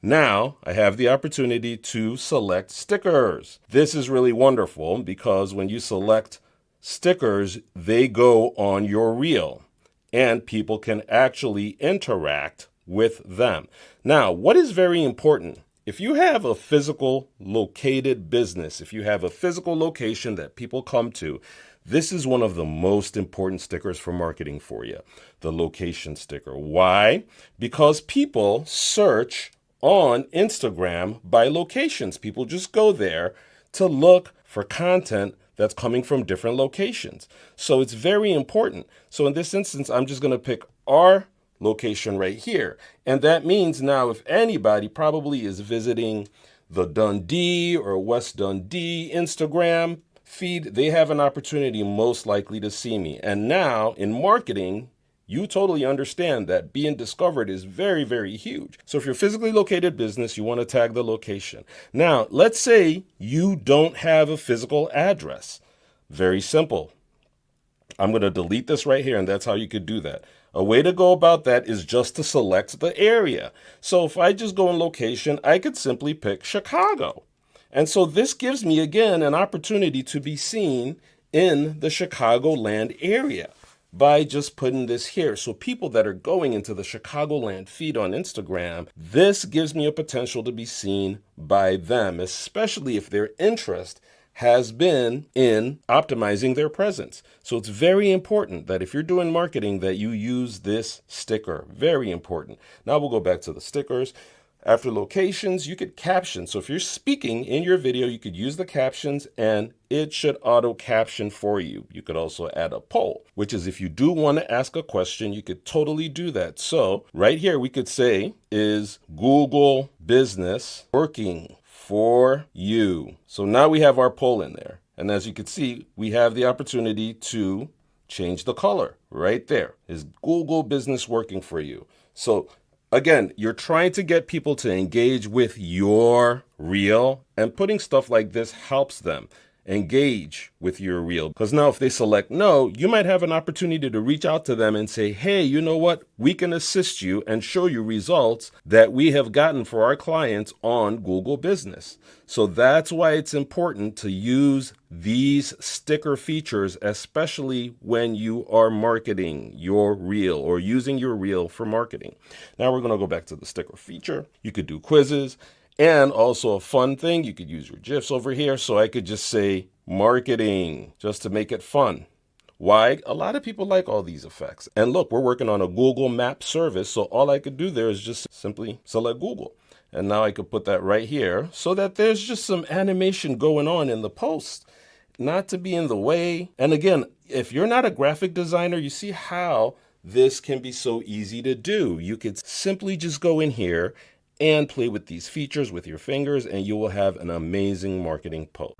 Now I have the opportunity to select stickers. This is really wonderful because when you select stickers, they go on your reel and people can actually interact with them. Now, what is very important? If you have a physical located business, if you have a physical location that people come to, this is one of the most important stickers for marketing for you, the location sticker. Why? Because people search on Instagram by locations. People just go there to look for content that's coming from different locations. So it's very important. So in this instance, I'm just going to pick our location right here. And that means now if anybody probably is visiting the Dundee or West Dundee Instagram feed, they have an opportunity most likely to see me. And now in marketing, you totally understand that being discovered is very, very huge. So if you're a physically located business, you want to tag the location. Now, let's say you don't have a physical address. Very simple. I'm going to delete this right here, and that's how you could do that. A way to go about that is just to select the area. So if I just go in location, I could simply pick Chicago. And so this gives me, again, an opportunity to be seen in the Chicagoland area by just putting this here. So people that are going into the Chicagoland feed on Instagram, this gives me a potential to be seen by them, especially if their interest has been in optimizing their presence. So it's very important that if you're doing marketing that you use this sticker. Very important. Now we'll go back to the stickers. After locations, you could caption. So if you're speaking in your video, you could use the captions and it should auto caption for you. You could also add a poll, which is if you do want to ask a question, you could totally do that. So right here, we could say, is Google Business working for you? So now we have our poll in there. And as you can see, we have the opportunity to change the color right there. Is Google Business working for you? So again, you're trying to get people to engage with your reel, and putting stuff like this helps them engage with your reel. Because now if they select no, you might have an opportunity to reach out to them and say, hey, you know what? We can assist you and show you results that we have gotten for our clients on Google Business. So that's why it's important to use these sticker features, especially when you are marketing your reel or using your reel for marketing. Now we're going to go back to the sticker feature. You could do quizzes. And also a fun thing, you could use your GIFs over here. So I could just say marketing just to make it fun. Why? A lot of people like all these effects. And look, we're working on a Google Map service. So all I could do there is just simply select Google. And now I could put that right here so that there's just some animation going on in the post, not to be in the way. And again, if you're not a graphic designer, you see how this can be so easy to do. You could simply just go in here and play with these features with your fingers, and you will have an amazing marketing post.